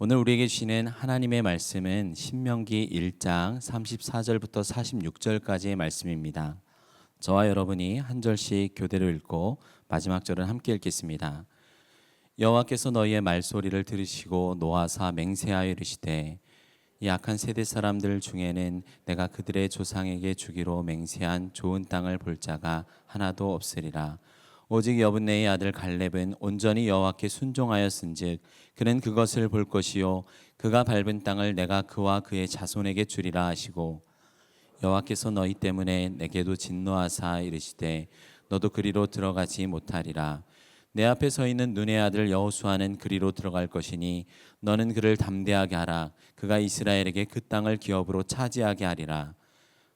오늘 우리에게 주시는 하나님의 말씀은 신명기 1장 34절부터 46절까지의 말씀입니다. 저와 여러분이 한 절씩 교대로 읽고 마지막 절은 함께 읽겠습니다. 여호와께서 너희의 말소리를 들으시고 노하사 맹세하여 이르시되 이 악한 세대 사람들 중에는 내가 그들의 조상에게 주기로 맹세한 좋은 땅을 볼 자가 하나도 없으리라. 오직 여분네의 아들 갈렙은 온전히 여호와께 순종하였은즉 그는 그것을 볼 것이요 그가 밟은 땅을 내가 그와 그의 자손에게 주리라 하시고 여호와께서 너희 때문에 내게도 진노하사 이르시되 너도 그리로 들어가지 못하리라. 내 앞에 서 있는 눈의 아들 여호수아는 그리로 들어갈 것이니 너는 그를 담대하게 하라. 그가 이스라엘에게 그 땅을 기업으로 차지하게 하리라.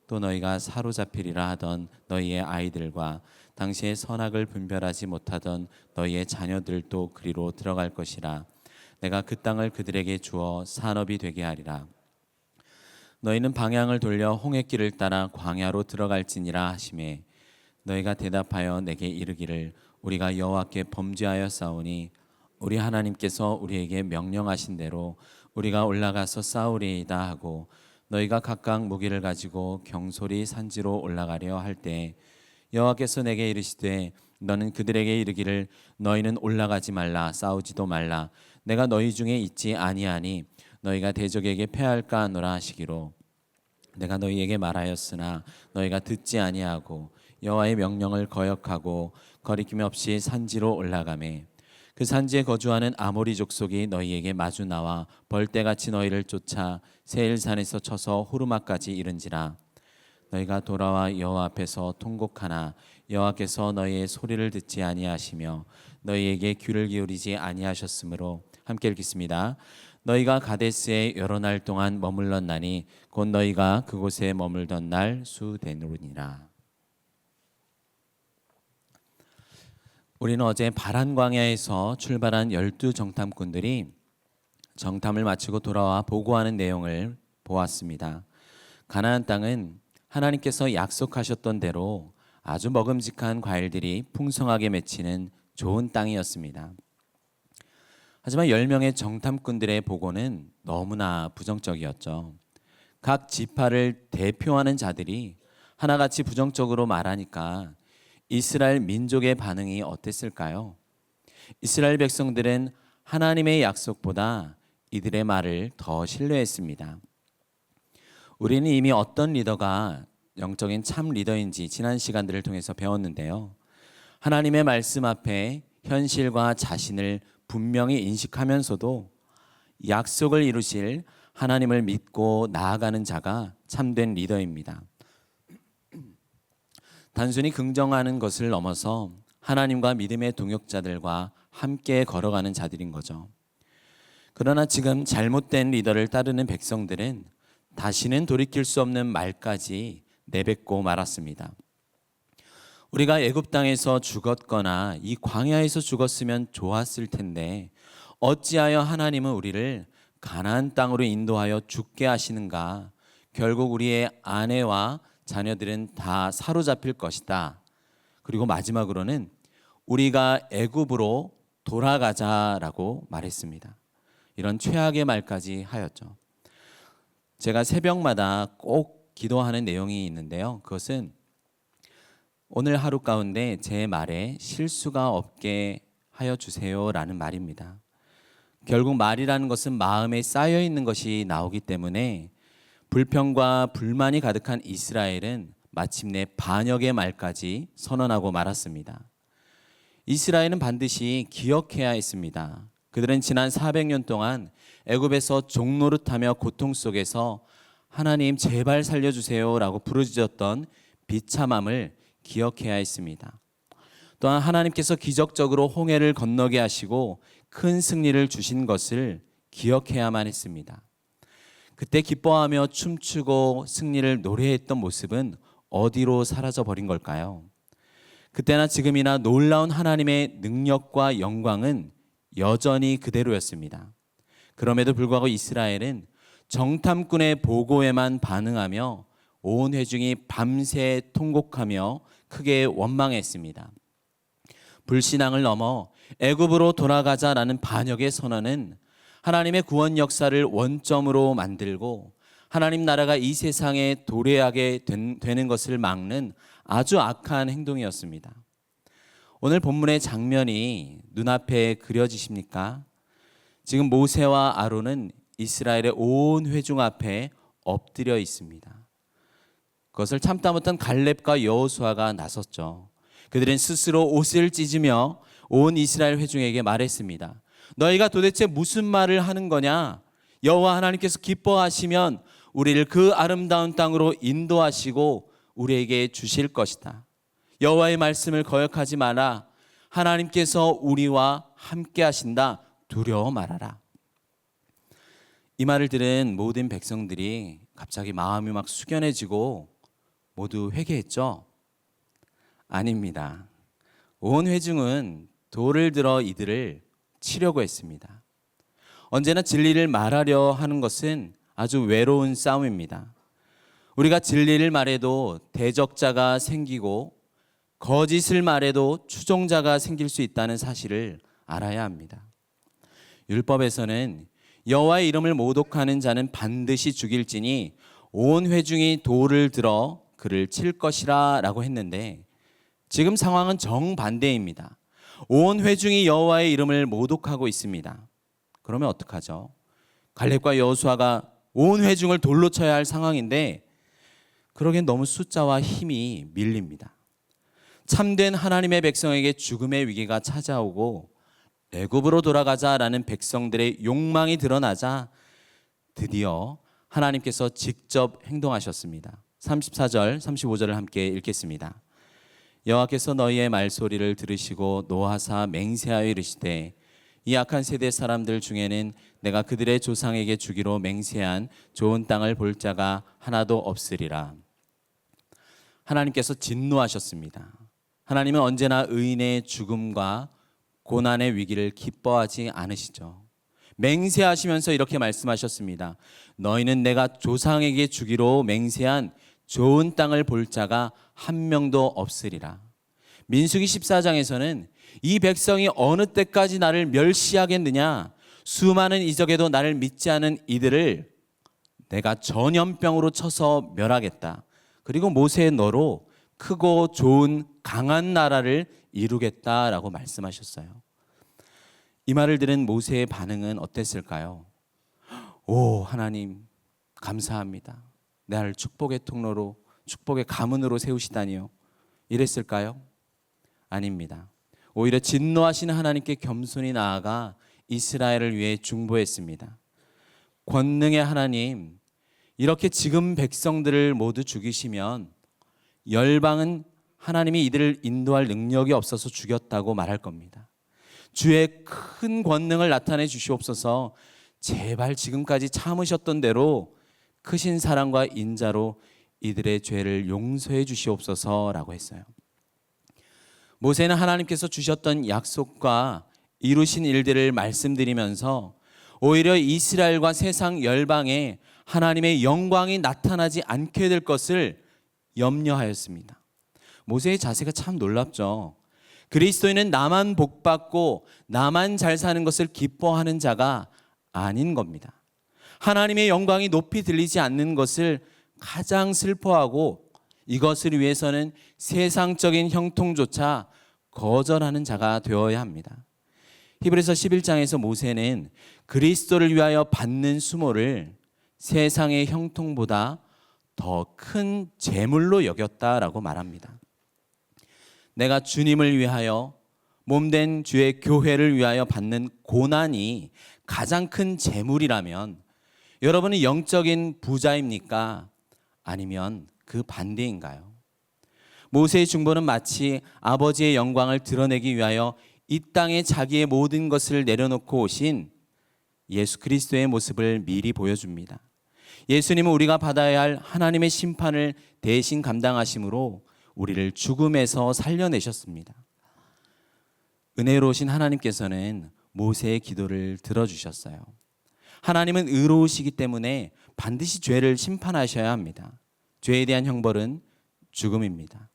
또 너희가 사로잡히리라 하던 너희의 아이들과 당시에 선악을 분별하지 못하던 너희의 자녀들도 그리로 들어갈 것이라. 내가 그 땅을 그들에게 주어 산업이 되게 하리라. 너희는 방향을 돌려 홍해길을 따라 광야로 들어갈지니라 하시매 너희가 대답하여 내게 이르기를 우리가 여호와께 범죄하여 싸우니 우리 하나님께서 우리에게 명령하신 대로 우리가 올라가서 싸우리이다 하고 너희가 각각 무기를 가지고 경솔히 산지로 올라가려 할 때 여호와께서 내게 이르시되 너는 그들에게 이르기를 너희는 올라가지 말라 싸우지도 말라 내가 너희 중에 있지 아니하니 너희가 대적에게 패할까 하노라 하시기로 내가 너희에게 말하였으나 너희가 듣지 아니하고 여호와의 명령을 거역하고 거리낌 없이 산지로 올라가매 그 산지에 거주하는 아모리 족속이 너희에게 마주 나와 벌떼같이 너희를 쫓아 세일산에서 쳐서 호르마까지 이른지라. 너희가 돌아와 여호와 앞에서 통곡하나 여호와께서 너희의 소리를 듣지 아니하시며 너희에게 귀를 기울이지 아니하셨으므로 함께 읽겠습니다. 너희가 가데스에 여러 날 동안 머물렀나니 곧 너희가 그곳에 머물던 날 수되느니라. 우리는 어제 바란 광야에서 출발한 12정탐꾼들이 정탐을 마치고 돌아와 보고하는 내용을 보았습니다. 가나안 땅은 하나님께서 약속하셨던 대로 아주 먹음직한 과일들이 풍성하게 맺히는 좋은 땅이었습니다. 하지만 10명의 정탐꾼들의 보고는 너무나 부정적이었죠. 각 지파를 대표하는 자들이 하나같이 부정적으로 말하니까 이스라엘 민족의 반응이 어땠을까요? 이스라엘 백성들은 하나님의 약속보다 이들의 말을 더 신뢰했습니다. 우리는 이미 어떤 리더가 영적인 참 리더인지 지난 시간들을 통해서 배웠는데요. 하나님의 말씀 앞에 현실과 자신을 분명히 인식하면서도 약속을 이루실 하나님을 믿고 나아가는 자가 참된 리더입니다. 단순히 긍정하는 것을 넘어서 하나님과 믿음의 동역자들과 함께 걸어가는 자들인 거죠. 그러나 지금 잘못된 리더를 따르는 백성들은 다시는 돌이킬 수 없는 말까지 내뱉고 말았습니다. 우리가 애굽 땅에서 죽었거나 이 광야에서 죽었으면 좋았을 텐데 어찌하여 하나님은 우리를 가나안 땅으로 인도하여 죽게 하시는가? 결국 우리의 아내와 자녀들은 다 사로잡힐 것이다. 그리고 마지막으로는 우리가 애굽으로 돌아가자라고 말했습니다. 이런 최악의 말까지 하였죠. 제가 새벽마다 꼭 기도하는 내용이 있는데요. 그것은 오늘 하루 가운데 제 말에 실수가 없게 하여 주세요라는 말입니다. 결국 말이라는 것은 마음에 쌓여 있는 것이 나오기 때문에 불평과 불만이 가득한 이스라엘은 마침내 반역의 말까지 선언하고 말았습니다. 이스라엘은 반드시 기억해야 했습니다. 그들은 지난 400년 동안 애굽에서 종노릇하며 고통 속에서 하나님 제발 살려주세요라고 부르짖었던 비참함을 기억해야 했습니다. 또한 하나님께서 기적적으로 홍해를 건너게 하시고 큰 승리를 주신 것을 기억해야만 했습니다. 그때 기뻐하며 춤추고 승리를 노래했던 모습은 어디로 사라져 버린 걸까요? 그때나 지금이나 놀라운 하나님의 능력과 영광은 여전히 그대로였습니다. 그럼에도 불구하고 이스라엘은 정탐꾼의 보고에만 반응하며 온 회중이 밤새 통곡하며 크게 원망했습니다. 불신앙을 넘어 애굽으로 돌아가자라는 반역의 선언은 하나님의 구원 역사를 원점으로 만들고 하나님 나라가 이 세상에 도래하게 되는 것을 막는 아주 악한 행동이었습니다. 오늘 본문의 장면이 눈앞에 그려지십니까? 지금 모세와 아론은 이스라엘의 온 회중 앞에 엎드려 있습니다. 그것을 참다 못한 갈렙과 여호수아가 나섰죠. 그들은 스스로 옷을 찢으며 온 이스라엘 회중에게 말했습니다. 너희가 도대체 무슨 말을 하는 거냐? 여호와 하나님께서 기뻐하시면 우리를 그 아름다운 땅으로 인도하시고 우리에게 주실 것이다. 여호와의 말씀을 거역하지 마라. 하나님께서 우리와 함께 하신다. 두려워 말아라. 이 말을 들은 모든 백성들이 갑자기 마음이 막 숙연해지고 모두 회개했죠? 아닙니다. 온 회중은 돌을 들어 이들을 치려고 했습니다. 언제나 진리를 말하려 하는 것은 아주 외로운 싸움입니다. 우리가 진리를 말해도 대적자가 생기고 거짓을 말해도 추종자가 생길 수 있다는 사실을 알아야 합니다. 율법에서는 여호와의 이름을 모독하는 자는 반드시 죽일지니 온 회중이 돌을 들어 그를 칠 것이라 라고 했는데 지금 상황은 정반대입니다. 온 회중이 여호와의 이름을 모독하고 있습니다. 그러면 어떡하죠? 갈렙과 여호수아가 온 회중을 돌로 쳐야 할 상황인데 그러기엔 너무 숫자와 힘이 밀립니다. 참된 하나님의 백성에게 죽음의 위기가 찾아오고 애굽으로 돌아가자라는 백성들의 욕망이 드러나자 드디어 하나님께서 직접 행동하셨습니다. 34절, 35절을 함께 읽겠습니다. 여호와께서 너희의 말소리를 들으시고 노하사 맹세하여 이르시되 이 악한 세대 사람들 중에는 내가 그들의 조상에게 주기로 맹세한 좋은 땅을 볼 자가 하나도 없으리라. 하나님께서 진노하셨습니다. 하나님은 언제나 의인의 죽음과 고난의 위기를 기뻐하지 않으시죠. 맹세하시면서 이렇게 말씀하셨습니다. 너희는 내가 조상에게 주기로 맹세한 좋은 땅을 볼 자가 한 명도 없으리라. 민수기 14장에서는 이 백성이 어느 때까지 나를 멸시하겠느냐, 수많은 이적에도 나를 믿지 않은 이들을 내가 전염병으로 쳐서 멸하겠다. 그리고 모세의 너로 크고 좋은 강한 나라를 이루겠다라고 말씀하셨어요. 이 말을 들은 모세의 반응은 어땠을까요? 오, 하나님 감사합니다. 나를 축복의 통로로, 축복의 가문으로 세우시다니요. 이랬을까요? 아닙니다. 오히려 진노하시는 하나님께 겸손히 나아가 이스라엘을 위해 중보했습니다. 권능의 하나님, 이렇게 지금 백성들을 모두 죽이시면 열방은 하나님이 이들을 인도할 능력이 없어서 죽였다고 말할 겁니다. 주의 큰 권능을 나타내 주시옵소서. 제발 지금까지 참으셨던 대로 크신 사랑과 인자로 이들의 죄를 용서해 주시옵소서라고 했어요. 모세는 하나님께서 주셨던 약속과 이루신 일들을 말씀드리면서 오히려 이스라엘과 세상 열방에 하나님의 영광이 나타나지 않게 될 것을 염려하였습니다. 모세의 자세가 참 놀랍죠. 그리스도인은 나만 복받고 나만 잘 사는 것을 기뻐하는 자가 아닌 겁니다. 하나님의 영광이 높이 들리지 않는 것을 가장 슬퍼하고 이것을 위해서는 세상적인 형통조차 거절하는 자가 되어야 합니다. 히브리서 11장에서 모세는 그리스도를 위하여 받는 수모를 세상의 형통보다 더 큰 재물로 여겼다라고 말합니다. 내가 주님을 위하여 몸된 주의 교회를 위하여 받는 고난이 가장 큰 재물이라면 여러분은 영적인 부자입니까? 아니면 그 반대인가요? 모세의 중보는 마치 아버지의 영광을 드러내기 위하여 이 땅에 자기의 모든 것을 내려놓고 오신 예수 그리스도의 모습을 미리 보여줍니다. 예수님은 우리가 받아야 할 하나님의 심판을 대신 감당하심으로 우리를 죽음에서 살려내셨습니다. 은혜로우신 하나님께서는 모세의 기도를 들어주셨어요. 하나님은 의로우시기 때문에 반드시 죄를 심판하셔야 합니다. 죄에 대한 형벌은 죽음입니다.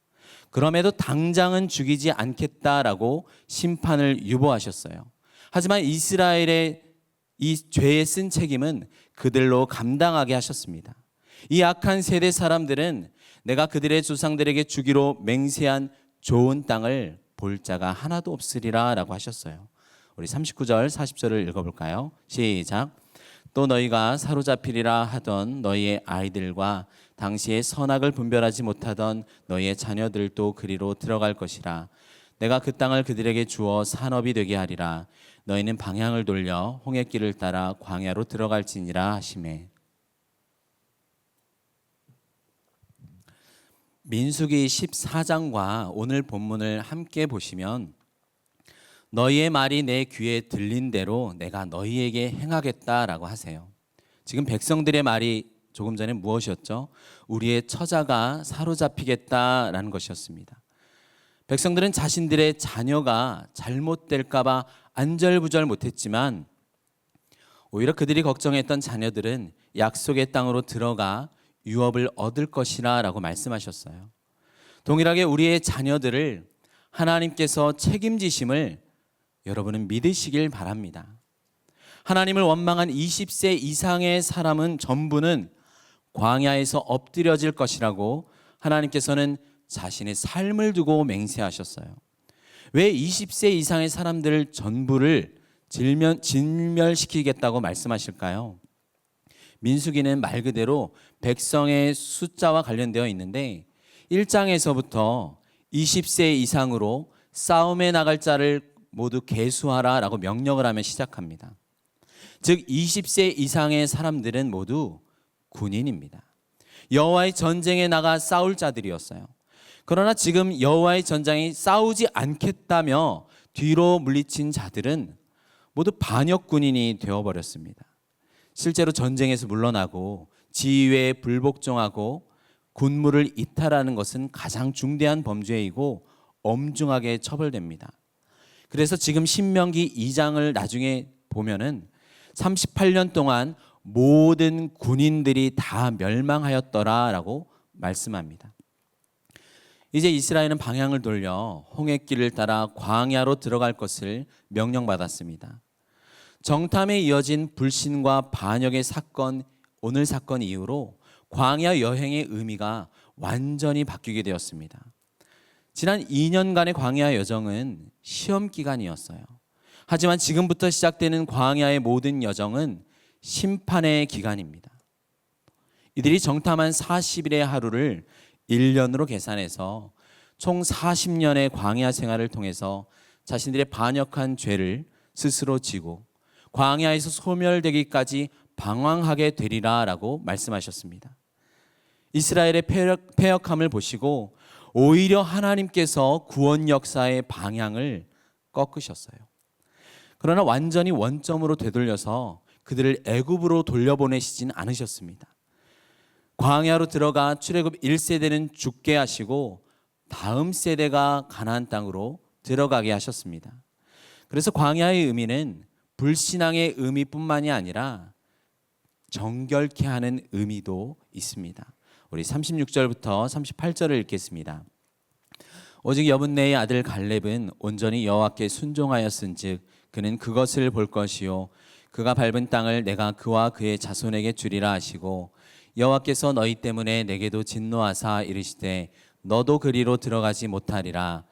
그럼에도 당장은 죽이지 않겠다라고 심판을 유보하셨어요. 하지만 이스라엘의 이 죄에 쓴 책임은 그들로 감당하게 하셨습니다. 이 악한 세대 사람들은 내가 그들의 조상들에게 주기로 맹세한 좋은 땅을 볼 자가 하나도 없으리라 라고 하셨어요. 우리 39절 40절을 읽어볼까요? 시작. 또 너희가 사로잡히리라 하던 너희의 아이들과 당시에 선악을 분별하지 못하던 너희의 자녀들도 그리로 들어갈 것이라. 내가 그 땅을 그들에게 주어 산업이 되게 하리라. 너희는 방향을 돌려 홍해길을 따라 광야로 들어갈지니라 하시매. 민수기 14장과 오늘 본문을 함께 보시면 너희의 말이 내 귀에 들린 대로 내가 너희에게 행하겠다라고 하세요. 지금 백성들의 말이 조금 전에 무엇이었죠? 우리의 처자가 사로잡히겠다라는 것이었습니다. 백성들은 자신들의 자녀가 잘못될까 봐 안절부절 못했지만 오히려 그들이 걱정했던 자녀들은 약속의 땅으로 들어가 유업을 얻을 것이라 라고 말씀하셨어요. 동일하게 우리의 자녀들을 하나님께서 책임지심을 여러분은 믿으시길 바랍니다. 하나님을 원망한 20세 이상의 사람은 전부는 광야에서 엎드려질 것이라고 하나님께서는 자신의 삶을 두고 맹세하셨어요. 왜 20세 이상의 사람들 전부를 진멸시키겠다고 말씀하실까요? 민수기는 말 그대로 백성의 숫자와 관련되어 있는데 1장에서부터 20세 이상으로 싸움에 나갈 자를 모두 계수하라 라고 명령을 하며 시작합니다. 즉 20세 이상의 사람들은 모두 군인입니다. 여호와의 전쟁에 나가 싸울 자들이었어요. 그러나 지금 여호와의 전장이 싸우지 않겠다며 뒤로 물리친 자들은 모두 반역 군인이 되어버렸습니다. 실제로 전쟁에서 물러나고 지휘에 불복종하고 군무를 이탈하는 것은 가장 중대한 범죄이고 엄중하게 처벌됩니다. 그래서 지금 신명기 2장을 나중에 보면은 38년 동안 모든 군인들이 다 멸망하였더라라고 말씀합니다. 이제 이스라엘은 방향을 돌려 홍해길을 따라 광야로 들어갈 것을 명령받았습니다. 정탐에 이어진 불신과 반역의 사건, 오늘 사건 이후로 광야 여행의 의미가 완전히 바뀌게 되었습니다. 지난 2년간의 광야 여정은 시험 기간이었어요. 하지만 지금부터 시작되는 광야의 모든 여정은 심판의 기간입니다. 이들이 정탐한 40일의 하루를 1년으로 계산해서 총 40년의 광야 생활을 통해서 자신들의 반역한 죄를 스스로 지고 광야에서 소멸되기까지 방황하게 되리라 라고 말씀하셨습니다. 이스라엘의 패역함을 보시고 오히려 하나님께서 구원 역사의 방향을 꺾으셨어요. 그러나 완전히 원점으로 되돌려서 그들을 애굽으로 돌려보내시진 않으셨습니다. 광야로 들어가 출애굽 1세대는 죽게 하시고 다음 세대가 가나안 땅으로 들어가게 하셨습니다. 그래서 광야의 의미는 불신앙의 의미뿐만이 아니라 정결케 하는 의미도 있습니다. 우리 36절부터 38절을 읽겠습니다. 오직 여분네의 아들 갈렙은 온전히 여호와께 순종하였은즉 그는 그것을 볼 것이요 그가 밟은 땅을 내가 그와 그의 자손에게 주리라 하시고 여호와께서 너희 때문에 내게도 진노하사 이르시되 너도 그리로 들어가지 못하리라.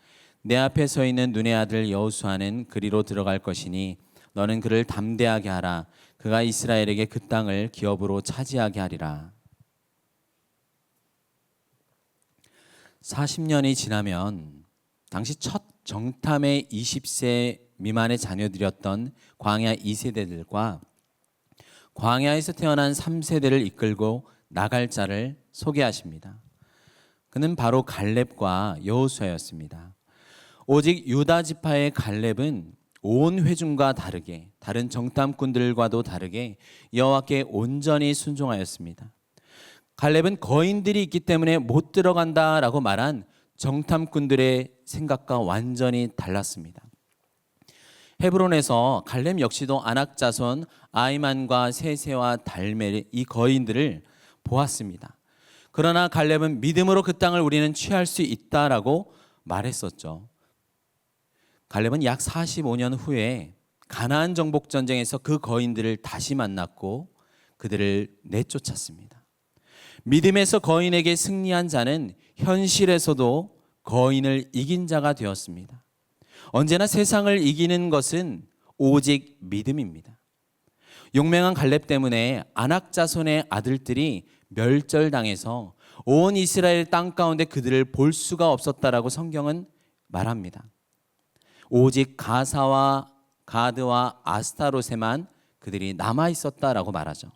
내 앞에 서 있는 눈의 아들 여호수아는 그리로 들어갈 것이니 너는 그를 담대하게 하라. 그가 이스라엘에게 그 땅을 기업으로 차지하게 하리라. 40년이 지나면 당시 첫 정탐의 20세 미만의 자녀들이었던 광야 2세대들과 광야에서 태어난 3세대를 이끌고 나갈 자를 소개하십니다. 그는 바로 갈렙과 여호수아였습니다. 오직 유다 지파의 갈렙은 온 회중과 다르게 다른 정탐꾼들과도 다르게 여호와께 온전히 순종하였습니다. 갈렙은 거인들이 있기 때문에 못 들어간다라고 말한 정탐꾼들의 생각과 완전히 달랐습니다. 헤브론에서 갈렙 역시도 아낙 자손 아이만과 세세와 달멜 이 거인들을 보았습니다. 그러나 갈렙은 믿음으로 그 땅을 우리는 취할 수 있다라고 말했었죠. 갈렙은 약 45년 후에 가나안 정복 전쟁에서 그 거인들을 다시 만났고 그들을 내쫓았습니다. 믿음에서 거인에게 승리한 자는 현실에서도 거인을 이긴 자가 되었습니다. 언제나 세상을 이기는 것은 오직 믿음입니다. 용맹한 갈렙 때문에 아낙 자손의 아들들이 멸절당해서 온 이스라엘 땅 가운데 그들을 볼 수가 없었다라고 성경은 말합니다. 오직 가사와 가드와 아스타롯에만 그들이 남아 있었다라고 말하죠.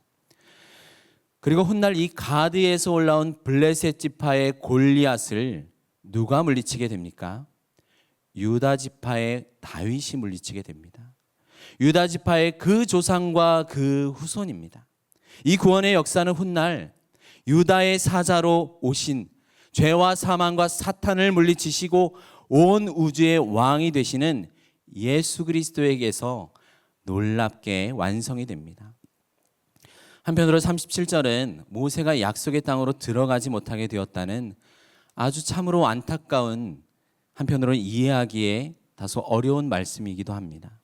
그리고 훗날 이 가드에서 올라온 블레셋 지파의 골리앗을 누가 물리치게 됩니까? 유다 지파의 다윗이 물리치게 됩니다. 유다 지파의 그 조상과 그 후손입니다. 이 구원의 역사는 훗날 유다의 사자로 오신 죄와 사망과 사탄을 물리치시고 온 우주의 왕이 되시는 예수 그리스도에게서 놀랍게 완성이 됩니다. 한편으로 37절은 모세가 약속의 땅으로 들어가지 못하게 되었다는 아주 참으로 안타까운, 한편으로는 이해하기에 다소 어려운 말씀이기도 합니다.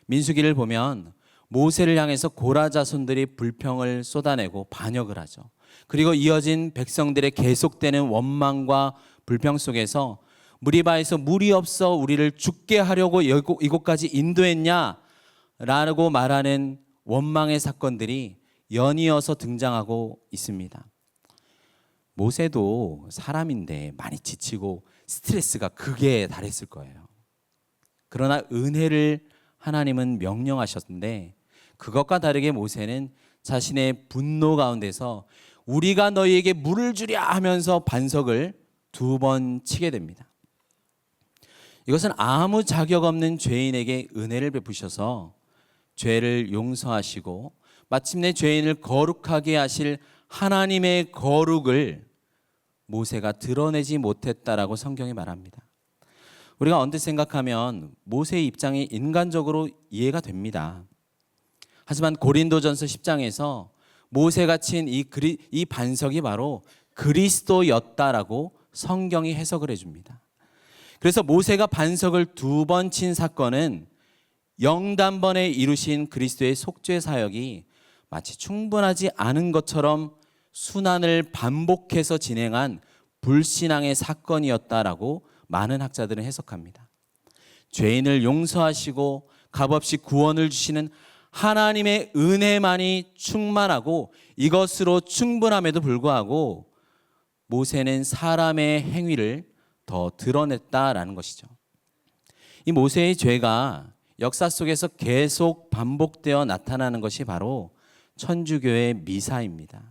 민수기를 보면 모세를 향해서 고라 자손들이 불평을 쏟아내고 반역을 하죠. 그리고 이어진 백성들의 계속되는 원망과 불평 속에서 무리바에서 물이 없어 우리를 죽게 하려고 이곳까지 인도했냐? 라고 말하는 원망의 사건들이 연이어서 등장하고 있습니다. 모세도 사람인데 많이 지치고 스트레스가 극에 달했을 거예요. 그러나 은혜를 하나님은 명령하셨는데 그것과 다르게 모세는 자신의 분노 가운데서 우리가 너희에게 물을 주랴 하면서 반석을 2번 치게 됩니다. 이것은 아무 자격 없는 죄인에게 은혜를 베푸셔서 죄를 용서하시고 마침내 죄인을 거룩하게 하실 하나님의 거룩을 모세가 드러내지 못했다라고 성경이 말합니다. 우리가 언뜻 생각하면 모세의 입장이 인간적으로 이해가 됩니다. 하지만 고린도전서 10장에서 모세가 친 이 반석이 바로 그리스도였다라고 성경이 해석을 해줍니다. 그래서 모세가 반석을 2번 친 사건은 영단번에 이루신 그리스도의 속죄 사역이 마치 충분하지 않은 것처럼 순환을 반복해서 진행한 불신앙의 사건이었다라고 많은 학자들은 해석합니다. 죄인을 용서하시고 값없이 구원을 주시는 하나님의 은혜만이 충만하고 이것으로 충분함에도 불구하고 모세는 사람의 행위를 더 드러냈다라는 것이죠. 이 모세의 죄가 역사 속에서 계속 반복되어 나타나는 것이 바로 천주교의 미사입니다.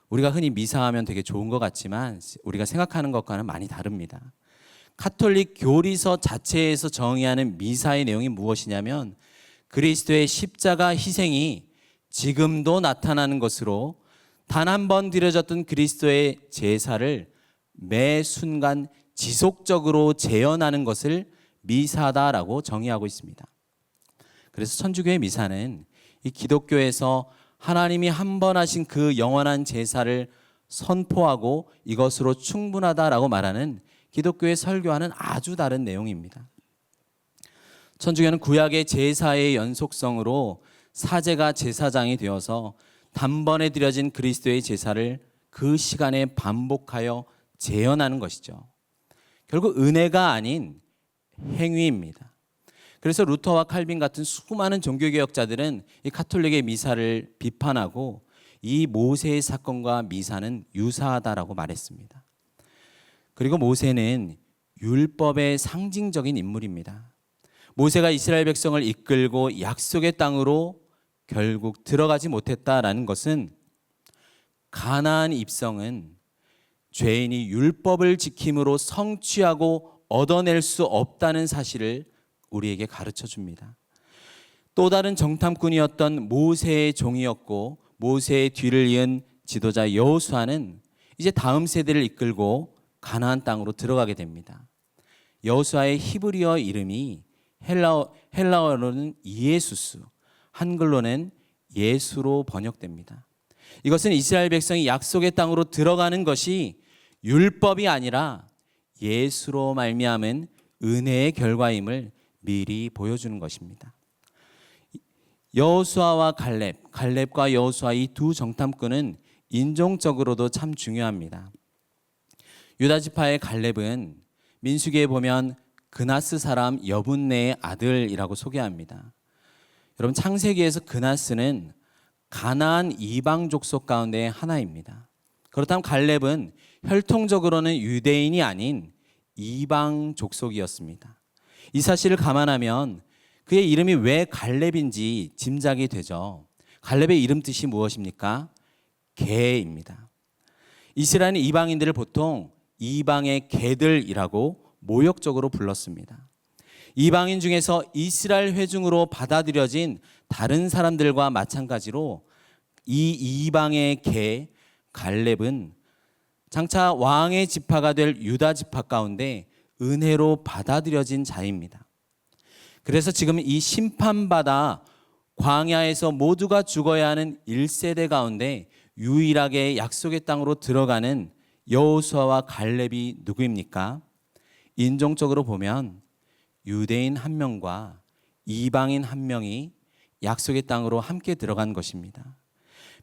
우리가 흔히 미사하면 되게 좋은 것 같지만 우리가 생각하는 것과는 많이 다릅니다. 카톨릭 교리서 자체에서 정의하는 미사의 내용이 무엇이냐면 그리스도의 십자가 희생이 지금도 나타나는 것으로 단 한 번 드려졌던 그리스도의 제사를 매 순간 지속적으로 재현하는 것을 미사다라고 정의하고 있습니다. 그래서 천주교의 미사는 이 기독교에서 하나님이 한 번 하신 그 영원한 제사를 선포하고 이것으로 충분하다라고 말하는 기독교의 설교와는 아주 다른 내용입니다. 천주교는 구약의 제사의 연속성으로 사제가 제사장이 되어서 단번에 드려진 그리스도의 제사를 그 시간에 반복하여 재현하는 것이죠. 결국 은혜가 아닌 행위입니다. 그래서 루터와 칼빈 같은 수많은 종교개혁자들은 이 카톨릭의 미사를 비판하고 이 모세의 사건과 미사는 유사하다라고 말했습니다. 그리고 모세는 율법의 상징적인 인물입니다. 모세가 이스라엘 백성을 이끌고 약속의 땅으로 결국 들어가지 못했다라는 것은 가나안 입성은 죄인이 율법을 지킴으로 성취하고 얻어낼 수 없다는 사실을 우리에게 가르쳐 줍니다. 또 다른 정탐꾼이었던 모세의 종이었고 모세의 뒤를 이은 지도자 여호수아는 이제 다음 세대를 이끌고 가나안 땅으로 들어가게 됩니다. 여호수아의 히브리어 이름이 헬라어로는 이에수스, 한글로는 예수로 번역됩니다. 이것은 이스라엘 백성이 약속의 땅으로 들어가는 것이 율법이 아니라 예수로 말미암은 은혜의 결과임을 미리 보여주는 것입니다. 여호수아와 갈렙과 여호수아 이 두 정탐꾼은 인종적으로도 참 중요합니다. 유다 지파의 갈렙은 민수기에 보면 그나스 사람 여분네의 아들이라고 소개합니다. 여러분, 창세기에서 그나스는 가나안 이방 족속 가운데 하나입니다. 그렇다면 갈렙은 혈통적으로는 유대인이 아닌 이방 족속이었습니다. 이 사실을 감안하면 그의 이름이 왜 갈렙인지 짐작이 되죠. 갈렙의 이름 뜻이 무엇입니까? 개입니다. 이스라엘 이방인들을 보통 이방의 개들이라고 모욕적으로 불렀습니다. 이방인 중에서 이스라엘 회중으로 받아들여진 다른 사람들과 마찬가지로 이 이방의 개 갈렙은 장차 왕의 지파가 될 유다 지파 가운데 은혜로 받아들여진 자입니다. 그래서 지금 이 심판받아 광야에서 모두가 죽어야 하는 1세대 가운데 유일하게 약속의 땅으로 들어가는 여호수아와 갈렙이 누구입니까? 인종적으로 보면 유대인 한 명과 이방인 한 명이 약속의 땅으로 함께 들어간 것입니다.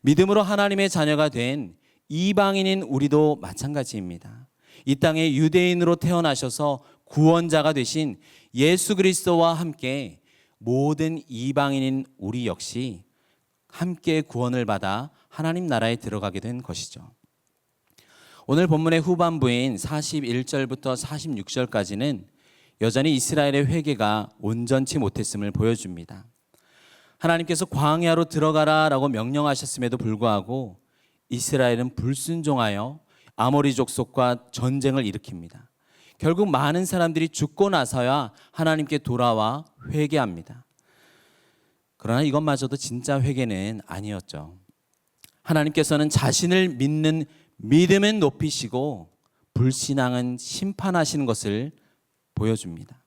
믿음으로 하나님의 자녀가 된 이방인인 우리도 마찬가지입니다. 이 땅에 유대인으로 태어나셔서 구원자가 되신 예수 그리스도와 함께 모든 이방인인 우리 역시 함께 구원을 받아 하나님 나라에 들어가게 된 것이죠. 오늘 본문의 후반부인 41절부터 46절까지는 여전히 이스라엘의 회개가 온전치 못했음을 보여줍니다. 하나님께서 광야로 들어가라라고 명령하셨음에도 불구하고 이스라엘은 불순종하여 아모리 족속과 전쟁을 일으킵니다. 결국 많은 사람들이 죽고 나서야 하나님께 돌아와 회개합니다. 그러나 이것마저도 진짜 회개는 아니었죠. 하나님께서는 자신을 믿는 믿음은 높이시고 불신앙은 심판하시는 것을 보여줍니다.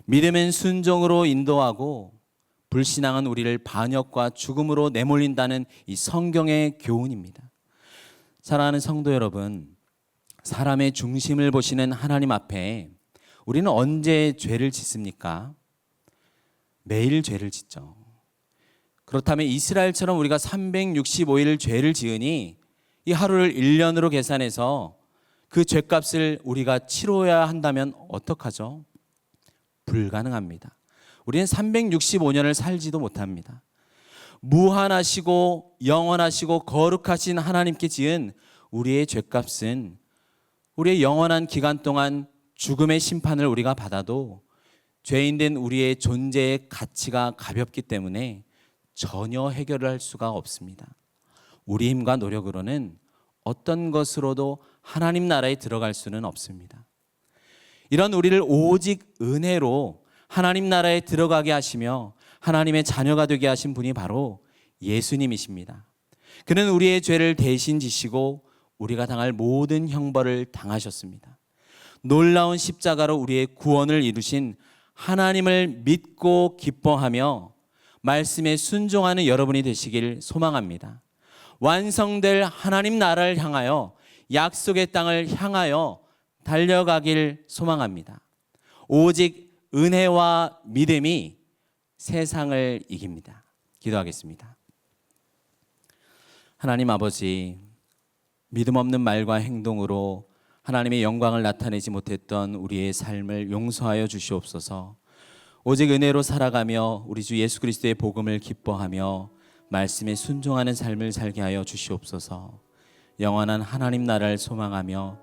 믿음은 순종으로 인도하고 불신앙은 우리를 반역과 죽음으로 내몰린다는 이 성경의 교훈입니다. 사랑하는 성도 여러분, 사람의 중심을 보시는 하나님 앞에 우리는 언제 죄를 짓습니까? 매일 죄를 짓죠. 그렇다면 이스라엘처럼 우리가 365일 죄를 지으니 이 하루를 1년으로 계산해서 그 죄값을 우리가 치러야 한다면 어떡하죠? 불가능합니다. 우리는 365년을 살지도 못합니다. 무한하시고 영원하시고 거룩하신 하나님께 지은 우리의 죄값은 우리의 영원한 기간 동안 죽음의 심판을 우리가 받아도 죄인된 우리의 존재의 가치가 가볍기 때문에 전혀 해결을 할 수가 없습니다. 우리 힘과 노력으로는 어떤 것으로도 하나님 나라에 들어갈 수는 없습니다. 이런 우리를 오직 은혜로 하나님 나라에 들어가게 하시며 하나님의 자녀가 되게 하신 분이 바로 예수님이십니다. 그는 우리의 죄를 대신 지시고 우리가 당할 모든 형벌을 당하셨습니다. 놀라운 십자가로 우리의 구원을 이루신 하나님을 믿고 기뻐하며 말씀에 순종하는 여러분이 되시길 소망합니다. 완성될 하나님 나라를 향하여 약속의 땅을 향하여 달려가길 소망합니다. 오직 은혜와 믿음이 세상을 이깁니다. 기도하겠습니다. 하나님 아버지, 믿음 없는 말과 행동으로 하나님의 영광을 나타내지 못했던 우리의 삶을 용서하여 주시옵소서. 오직 은혜로 살아가며 우리 주 예수 그리스도의 복음을 기뻐하며 말씀에 순종하는 삶을 살게 하여 주시옵소서. 영원한 하나님 나라를 소망하며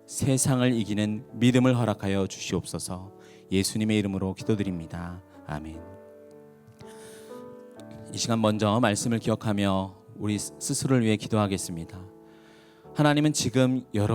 세상을 이기는 믿음을 허락하여 주시옵소서. 예수님의 이름으로 기도드립니다. 아멘. 이 시간 먼저 말씀을 기억하며 우리 스스로를 위해 기도하겠습니다. 하나님은 지금 여러분